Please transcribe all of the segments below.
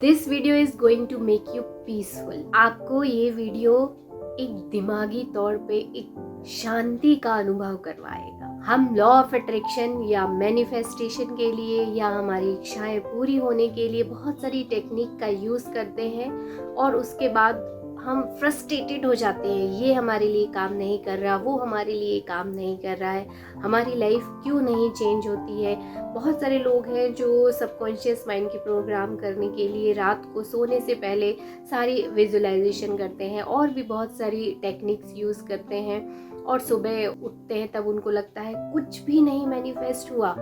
This video is going to make you peaceful. आपको ये video एक दिमागी तौर पे एक शांति का अनुभव करवाएगा। हम लॉ ऑफ अट्रैक्शन या मैनिफेस्टेशन के लिए या हमारी इच्छाएं पूरी होने के लिए बहुत सारी टेक्निक का यूज़ करते हैं और उसके बाद हम फ्रस्ट्रेटेड हो जाते हैं, ये हमारे लिए काम नहीं कर रहा, वो हमारे लिए काम नहीं कर रहा है, हमारी लाइफ क्यों नहीं चेंज होती है। बहुत सारे लोग हैं जो सबकॉन्शियस माइंड की प्रोग्राम करने के लिए रात को सोने से पहले सारी विजुअलाइजेशन करते हैं और भी बहुत सारी टेक्निक्स यूज़ करते हैं और सुबह उठते हैं तब उनको लगता है कुछ भी नहीं मैनिफेस्ट हुआ,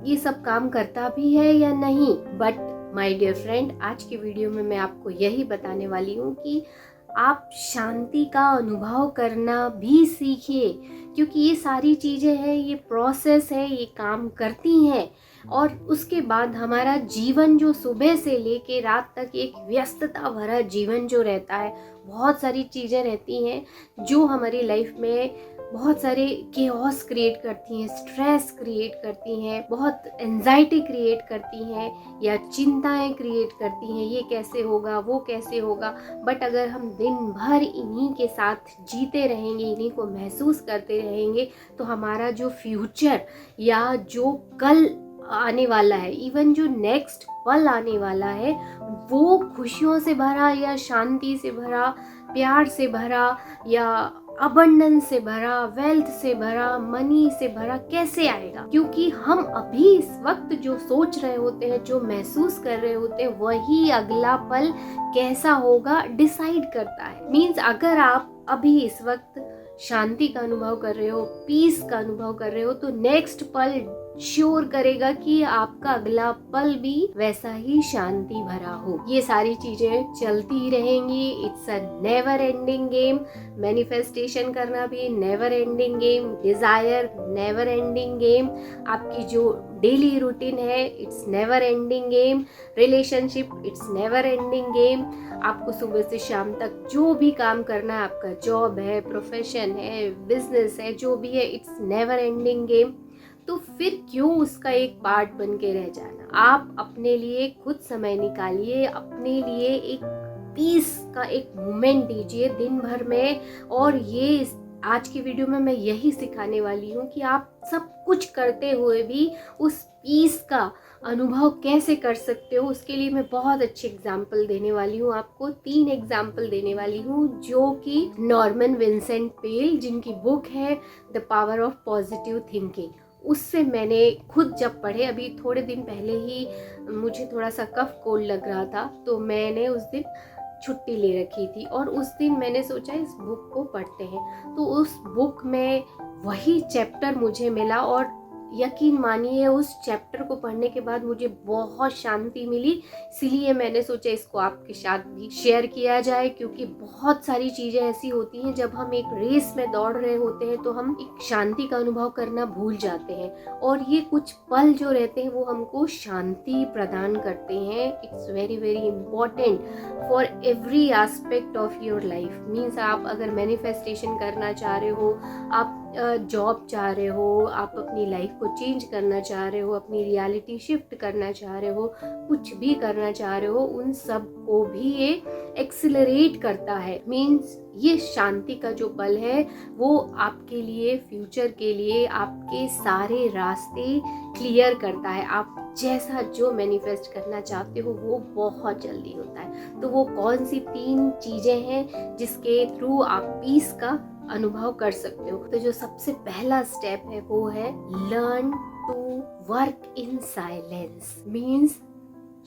ये सब काम करता भी है या नहीं। बट माय डियर फ्रेंड, आज की वीडियो में मैं आपको यही बताने वाली हूँ कि आप शांति का अनुभव करना भी सीखिए, क्योंकि ये सारी चीज़ें हैं, ये प्रोसेस है, ये काम करती हैं और उसके बाद हमारा जीवन जो सुबह से लेके रात तक एक व्यस्तता भरा जीवन जो रहता है, बहुत सारी चीज़ें रहती हैं जो हमारी लाइफ में बहुत सारे केओस क्रिएट करती हैं, स्ट्रेस क्रिएट करती हैं, बहुत एंजाइटी क्रिएट करती हैं या चिंताएं क्रिएट करती हैं, ये कैसे होगा, वो कैसे होगा। बट अगर हम दिन भर इन्हीं के साथ जीते रहेंगे, इन्हीं को महसूस करते रहेंगे, तो हमारा जो फ्यूचर या जो कल आने वाला है, इवन जो नेक्स्ट पल आने वाला है, वो खुशियों से भरा या शांति से भरा, प्यार से भरा या अबंडेंस से भरा, वेल्थ से भरा, मनी से भरा कैसे आएगा? क्योंकि हम अभी इस वक्त जो सोच रहे होते हैं, जो महसूस कर रहे होते हैं, वही अगला पल कैसा होगा डिसाइड करता है। मीन्स अगर आप अभी इस वक्त शांति का अनुभव कर रहे हो, पीस का अनुभव कर रहे हो, तो नेक्स्ट पल श्योर करेगा कि आपका अगला पल भी वैसा ही शांति भरा हो। ये सारी चीजें चलती ही रहेंगी। It's a never ending game. Manifestation करना भी never ending game, desire never ending game, आपकी जो डेली रूटीन है it's never ending game, relationship it's never ending game. आपको सुबह से शाम तक जो भी काम करना है, आपका जॉब है, प्रोफेशन है, बिजनेस है, जो भी है, इट्स नेवर एंडिंग गेम। तो फिर क्यों उसका एक पार्ट बन के रह जाना? आप अपने लिए खुद समय निकालिए, अपने लिए एक पीस का एक मोमेंट दीजिए दिन भर में। और ये आज की वीडियो में मैं यही सिखाने वाली हूँ कि आप सब कुछ करते हुए भी उस पीस का अनुभव कैसे कर सकते हो। उसके लिए मैं बहुत अच्छे एग्जाम्पल देने वाली हूँ, आपको 3 एग्जाम्पल देने वाली हूँ, जो कि नॉर्मन विंसेंट पेल, जिनकी बुक है the power of positive thinking, उससे मैंने खुद जब पढ़े, अभी थोड़े दिन पहले ही मुझे थोड़ा सा कफ कोल्ड लग रहा था, तो मैंने उस दिन छुट्टी ले रखी थी और उस दिन मैंने सोचा इस बुक को पढ़ते हैं। तो उस बुक में वही चैप्टर मुझे मिला और यकीन मानिए उस चैप्टर को पढ़ने के बाद मुझे बहुत शांति मिली। इसीलिए मैंने सोचा इसको आपके साथ भी शेयर किया जाए, क्योंकि बहुत सारी चीज़ें ऐसी होती हैं जब हम एक रेस में दौड़ रहे होते हैं तो हम एक शांति का अनुभव करना भूल जाते हैं और ये कुछ पल जो रहते हैं वो हमको शांति प्रदान करते हैं। It's very very important for every aspect of your life. Means आप अगर मैनिफेस्टेशन करना चाह रहे हो, आप जॉब चाह रहे हो, आप अपनी लाइफ को चेंज करना चाह रहे हो, अपनी रियलिटी शिफ्ट करना चाह रहे हो, कुछ भी करना चाह रहे हो, उन सब को भी ये एक्सिलरेट करता है। मीन्स ये शांति का जो पल है वो आपके लिए, फ्यूचर के लिए आपके सारे रास्ते क्लियर करता है। आप जैसा जो मैनिफेस्ट करना चाहते हो वो बहुत जल्दी होता है। तो वो कौन सी 3 चीज़ें हैं जिसके थ्रू आप पीस का अनुभव कर सकते हो? तो जो सबसे पहला स्टेप है वो है learn to work in silence. Means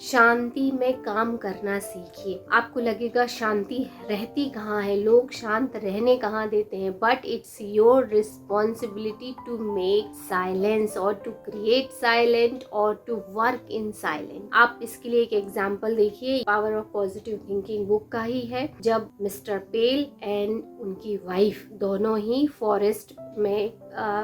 शांति में काम करना सीखिए। आपको लगेगा शांति रहती कहाँ है, लोग शांत रहने कहाँ देते हैं, but it's your responsibility to make silence और टू क्रिएट साइलेंट और टू वर्क इन साइलेंट। आप इसके लिए एक एग्जाम्पल देखिए, power of positive thinking book का ही है। जब मिस्टर पेल एंड उनकी वाइफ दोनों ही फॉरेस्ट में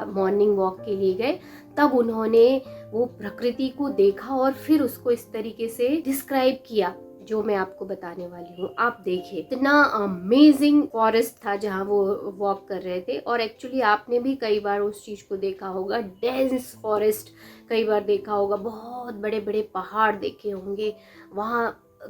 मॉर्निंग वॉक के लिए गए, तब उन्होंने वो प्रकृति को देखा और फिर उसको इस तरीके से डिस्क्राइब किया जो मैं आपको बताने वाली हूँ। आप देखिए, इतना अमेजिंग फॉरेस्ट था जहाँ वो वॉक कर रहे थे। और एक्चुअली आपने भी कई बार उस चीज़ को देखा होगा, डेंस फॉरेस्ट कई बार देखा होगा, बहुत बड़े बड़े पहाड़ देखे होंगे, वहाँ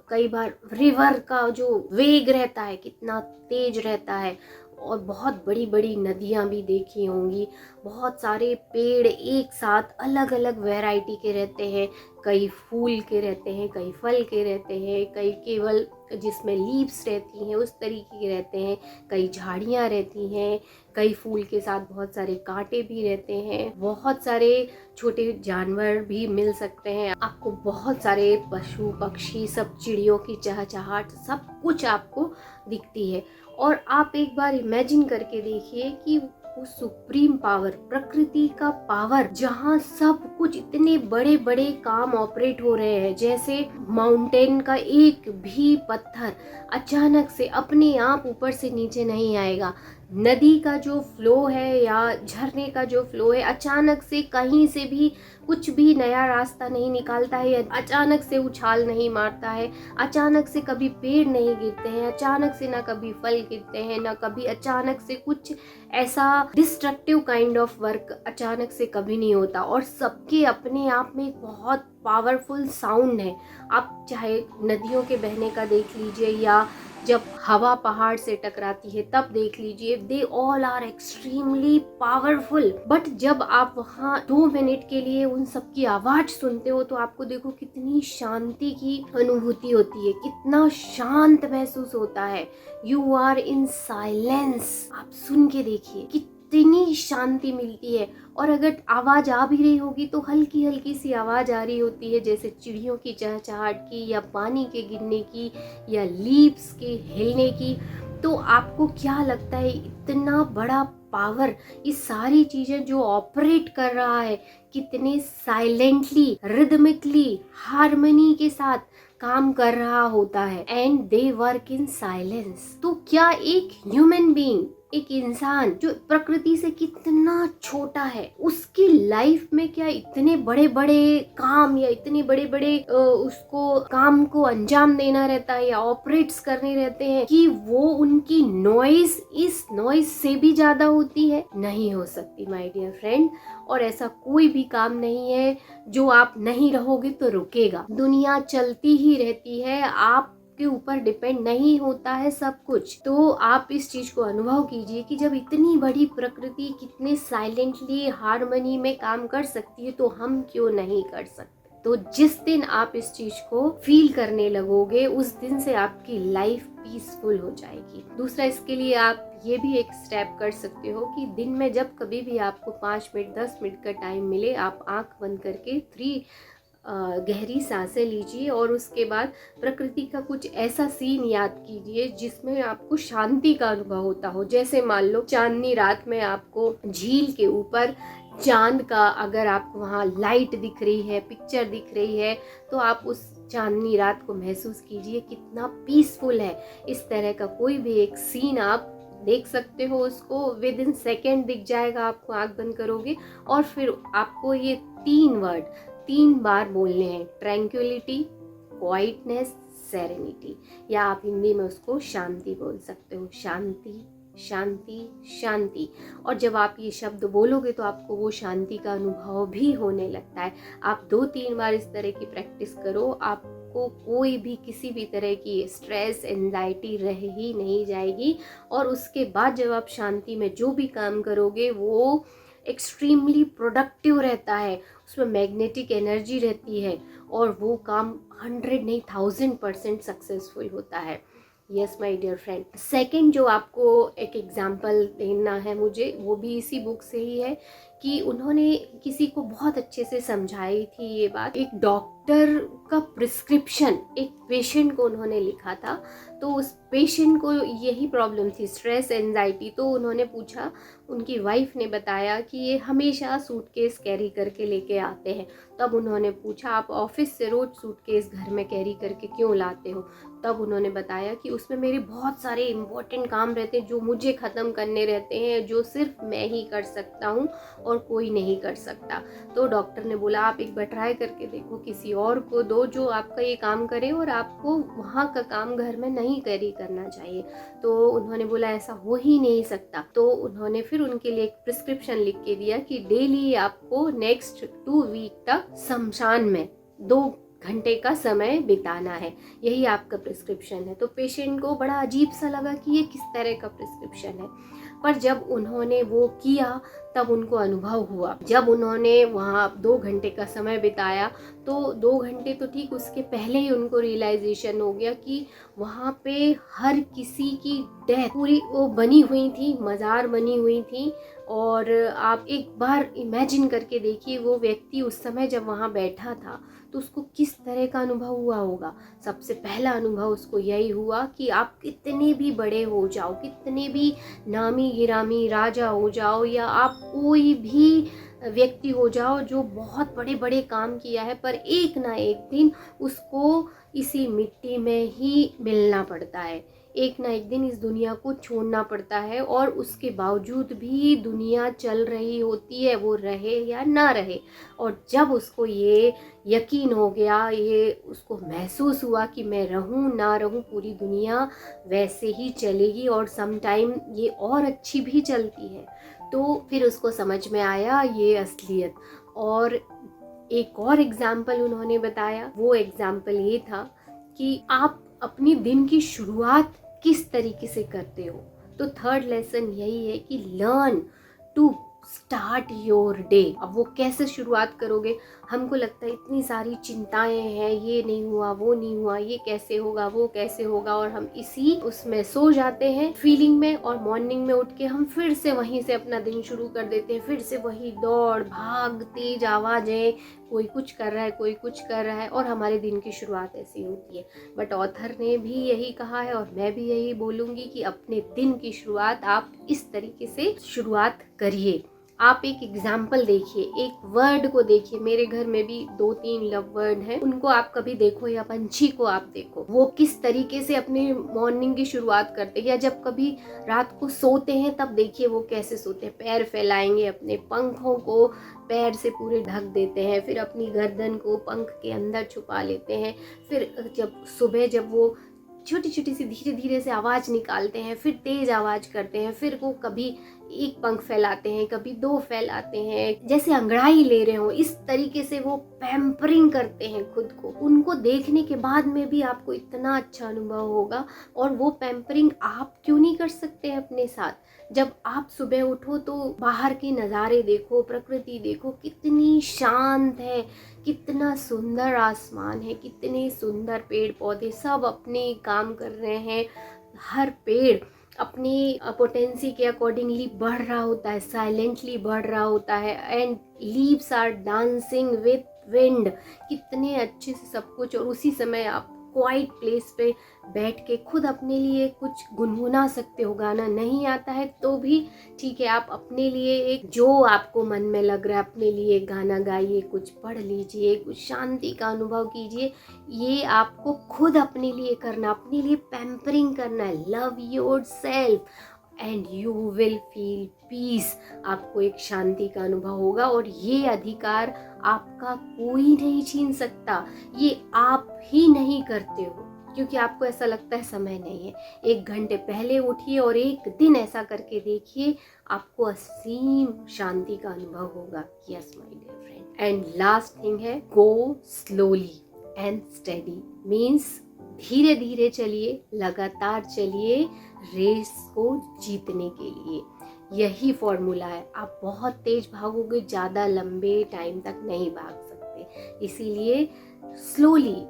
कई बार रिवर का जो वेग रहता है कितना तेज रहता है, और बहुत बड़ी बड़ी नदियाँ भी देखी होंगी। बहुत सारे पेड़ एक साथ अलग अलग वैरायटी के रहते हैं, कई फूल के रहते हैं, कई फल के रहते हैं, कई केवल जिसमें लीव्स रहती हैं उस तरीके के रहते हैं, कई झाड़ियाँ रहती हैं, कई फूल के साथ बहुत सारे कांटे भी रहते हैं, बहुत सारे छोटे जानवर भी मिल सकते हैं आपको, बहुत सारे पशु पक्षी, सब चिड़ियों की चहचहाट, सब कुछ आपको दिखती है। और आप एक बार इमेजिन करके देखिए कि वो सुप्रीम पावर, प्रकृति का पावर, जहाँ सब कुछ इतने बड़े बड़े काम ऑपरेट हो रहे हैं, जैसे माउंटेन का एक भी पत्थर अचानक से अपने आप ऊपर से नीचे नहीं आएगा। नदी का जो फ्लो है या झरने का जो फ्लो है अचानक से कहीं से भी कुछ भी नया रास्ता नहीं निकालता है, या अचानक से उछाल नहीं मारता है, अचानक से कभी पेड़ नहीं गिरते हैं, अचानक से ना कभी फल गिरते हैं, ना कभी अचानक से कुछ ऐसा डिस्ट्रक्टिव काइंड ऑफ वर्क अचानक से कभी नहीं होता। और सबके अपने आप में एक बहुत पावरफुल साउंड है। आप चाहे नदियों के बहने का देख लीजिए, या जब हवा पहाड़ से टकराती है तब देख लीजिए, they all are extremely powerful. But जब आप वहाँ 2 मिनट के लिए उन सब की आवाज सुनते हो तो आपको देखो कितनी शांति की अनुभूति होती है, कितना शांत महसूस होता है। यू आर इन साइलेंस, आप सुन के देखिए कितनी शांति मिलती है। और अगर आवाज आ भी रही होगी तो हल्की हल्की सी आवाज आ रही होती है, जैसे चिड़ियों की चहचहाट की, या पानी के गिरने की, या लीव्स के हिलने की। तो आपको क्या लगता है इतना बड़ा पावर, ये सारी चीजें जो ऑपरेट कर रहा है, कितने साइलेंटली, रिदमिकली, हार्मनी के साथ काम कर रहा होता है, and they work in silence. तो क्या एक ह्यूमन बीइंग, एक इंसान जो प्रकृति से कितना छोटा है, उसकी लाइफ में क्या इतने बड़े बड़े काम या इतने बड़े बड़े उसको काम को अंजाम देना रहता है या ऑपरेट्स करने रहते हैं कि वो उनकी नॉइज इस नॉइज से भी ज्यादा होती है? नहीं हो सकती माय डियर फ्रेंड। और ऐसा कोई भी काम नहीं है जो आप नहीं रहोगे तो रुकेगा। दुनिया चलती ही रहती है, आप के ऊपर डिपेंड नहीं होता है सब कुछ। तो आप इस चीज को अनुभव कीजिए कि जब इतनी बड़ी प्रकृति कितने साइलेंटली हार्मनी में काम कर सकती है तो हम क्यों नहीं कर सकते। तो जिस दिन आप इस चीज को फील करने लगोगे उस दिन से आपकी लाइफ पीसफुल हो जाएगी। दूसरा, इसके लिए आप ये भी एक स्टेप कर सकते हो कि दिन में जब कभी भी आपको 5 मिनट 10 मिनट का टाइम मिले, आप आंख बंद करके 3 गहरी सांसें लीजिए और उसके बाद प्रकृति का कुछ ऐसा सीन याद कीजिए जिसमें आपको शांति का अनुभव होता हो। जैसे मान लो चांदनी रात में आपको झील के ऊपर चांद का, अगर आपको वहाँ लाइट दिख रही है, पिक्चर दिख रही है, तो आप उस चांदनी रात को महसूस कीजिए कितना पीसफुल है। इस तरह का कोई भी एक सीन आप देख सकते हो, उसको विद इन सेकेंड दिख जाएगा, आपको आंख बंद करोगे और फिर आपको ये 3 वर्ड 3 बार बोलने हैं, ट्रैंक्विलिटी, क्वाइटनेस, सेरेनिटी, या आप हिंदी में उसको शांति बोल सकते हो। शांति शांति शांति। और जब आप ये शब्द बोलोगे तो आपको वो शांति का अनुभव भी होने लगता है। आप 2-3 बार इस तरह की प्रैक्टिस करो, आपको कोई भी किसी भी तरह की स्ट्रेस, एंजाइटी रह ही नहीं जाएगी। और उसके बाद जब आप शांति में जो भी काम करोगे वो एक्सट्रीमली प्रोडक्टिव रहता है, उसमें मैग्नेटिक एनर्जी रहती है और वो काम 100 नहीं 1000% सक्सेसफुल होता है। Yes my dear friend. Second जो आपको एक एग्जांपल देना है मुझे, वो भी इसी बुक से ही है कि उन्होंने किसी को बहुत अच्छे से समझाई थी ये बात। एक डॉक्टर का प्रिस्क्रिप्शन एक पेशेंट को उन्होंने लिखा था, तो उस पेशेंट को यही प्रॉब्लम थी, स्ट्रेस, एंजाइटी। तो उन्होंने पूछा, उनकी वाइफ ने बताया कि ये हमेशा सूटकेस कैरी करके लेके आते हैं। तब उन्होंने पूछा, आप ऑफिस से रोज सूटकेस घर में कैरी करके क्यों लाते हो? तब उन्होंने बताया कि उसमें मेरे बहुत सारे इम्पोर्टेंट काम रहते हैं जो मुझे ख़त्म करने रहते हैं, जो सिर्फ मैं ही कर सकता हूँ और कोई नहीं कर सकता। तो डॉक्टर ने बोला, आप एक बार ट्राई करके देखो, किसी और को दो जो आपका ये काम करे और आपको वहाँ का काम घर में नहीं कैरी करना चाहिए। तो उन्होंने बोला ऐसा हो ही नहीं सकता। तो उन्होंने फिर उनके लिए एक प्रिस्क्रिप्शन लिख के दिया कि डेली आपको नेक्स्ट 2 वीक तक शमशान में 2 घंटे का समय बिताना है, यही आपका प्रिस्क्रिप्शन है। तो पेशेंट को बड़ा अजीब सा लगा कि ये किस तरह का प्रिस्क्रिप्शन है, पर जब उन्होंने वो किया तब उनको अनुभव हुआ। जब उन्होंने वहाँ 2 घंटे का समय बिताया तो 2 घंटे तो ठीक, उसके पहले ही उनको रियलाइजेशन हो गया कि वहाँ पे हर किसी की डेथ पूरी वो बनी हुई थी, मज़ार बनी हुई थी। और आप एक बार इमेजिन करके देखिए, वो व्यक्ति उस समय जब वहाँ बैठा था तो उसको किस तरह का अनुभव हुआ होगा। सबसे पहला अनुभव उसको यही हुआ कि आप कितने भी बड़े हो जाओ, कितने भी नामी गिरामी राजा हो जाओ, या आप कोई भी व्यक्ति हो जाओ जो बहुत बड़े बड़े काम किया है, पर एक ना एक दिन उसको इसी मिट्टी में ही मिलना पड़ता है, एक ना एक दिन इस दुनिया को छोड़ना पड़ता है। और उसके बावजूद भी दुनिया चल रही होती है, वो रहे या ना रहे। और जब उसको ये यकीन हो गया, ये उसको महसूस हुआ कि मैं रहूं ना रहूं, पूरी दुनिया वैसे ही चलेगी और सम टाइम ये और अच्छी भी चलती है, तो फिर उसको समझ में आया ये असलियत। और एक और एग्जाम्पल उन्होंने बताया, वो एग्जाम्पल ये था कि आप अपनी दिन की शुरुआत किस तरीके से करते हो। तो थर्ड लेसन यही है कि learn to start your day. अब वो कैसे शुरुआत करोगे, हमको लगता है इतनी सारी चिंताएं हैं, ये नहीं हुआ, वो नहीं हुआ, ये कैसे होगा, वो कैसे होगा, और हम इसी उसमें सो जाते हैं फीलिंग में। और मॉर्निंग में उठ के हम फिर से वहीं से अपना दिन शुरू कर देते हैं, फिर से वही दौड़ भाग, तेज आवाजें, कोई कुछ कर रहा है, कोई कुछ कर रहा है, और हमारे दिन की शुरुआत ऐसी होती है। बट ऑथर ने भी यही कहा है और मैं भी यही बोलूँगी कि अपने दिन की शुरुआत आप इस तरीके से शुरुआत करिए। आप एक एग्जाम्पल देखिए, एक वर्ड को देखिए। मेरे घर में भी 2-3 लव वर्ड हैं, उनको आप कभी देखो, या पंछी को आप देखो, वो किस तरीके से अपनी मॉर्निंग की शुरुआत करते हैं। या जब कभी रात को सोते हैं तब देखिए वो कैसे सोते हैं, पैर फैलाएंगे, अपने पंखों को पैर से पूरे ढक देते हैं, फिर अपनी गर्दन को पंख के अंदर छुपा लेते हैं। फिर जब सुबह जब वो छोटी छोटी सी धीरे धीरे से आवाज़ निकालते हैं, फिर तेज आवाज़ करते हैं, फिर वो कभी एक पंख फैलाते हैं, कभी 2 फैलाते हैं, जैसे अंगड़ाई ले रहे हो, इस तरीके से वो पैम्परिंग करते हैं खुद को। उनको देखने के बाद में भी आपको इतना अच्छा अनुभव होगा। और वो पैम्परिंग आप क्यों नहीं कर सकते अपने साथ। जब आप सुबह उठो तो बाहर के नज़ारे देखो, प्रकृति देखो, कितनी शांत है, कितना सुंदर आसमान है, कितने सुंदर पेड़ पौधे, सब अपने काम कर रहे हैं। हर पेड़ अपनी पोटेंसी के अकॉर्डिंगली बढ़ रहा होता है, साइलेंटली बढ़ रहा होता है। And leaves are dancing with wind, कितने अच्छे से सब कुछ। और उसी समय आप क्वाइट प्लेस पे बैठ के खुद अपने लिए कुछ गुनगुना सकते हो। गाना नहीं आता है तो भी ठीक है, आप अपने लिए एक जो आपको मन में लग रहा है अपने लिए गाना गाइए, कुछ पढ़ लीजिए, कुछ शांति का अनुभव कीजिए। ये आपको खुद अपने लिए करना, अपने लिए पैम्परिंग करना है। Love your self and you will feel peace. आपको एक शांति का अनुभव होगा और ये अधिकार आपका कोई नहीं छीन सकता। ये आप ही नहीं करते हो क्योंकि आपको ऐसा लगता है समय नहीं है। 1 घंटे पहले उठिए और एक दिन ऐसा करके देखिए, आपको असीम शांति का अनुभव होगा। Yes my dear friend. And last thing है, go slowly and steady. Means धीरे धीरे चलिए, लगातार चलिए रेस को जीतने के लिए। यही फॉर्मूला है। आप बहुत तेज भागोगे, ज़्यादा लंबे टाइम तक नहीं भाग सकते। इसीलिए स्लोली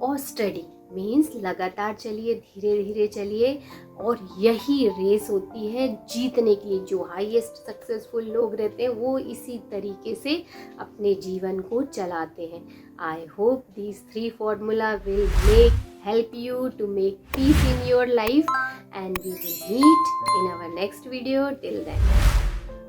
और स्टडी मीन्स लगातार चलिए, धीरे धीरे चलिए। और यही रेस होती है जीतने के लिए। जो हाईएस्ट सक्सेसफुल लोग रहते हैं वो इसी तरीके से अपने जीवन को चलाते हैं। I hope these 3 formula will help you to make peace in your life, and we will meet in our next video. Till then.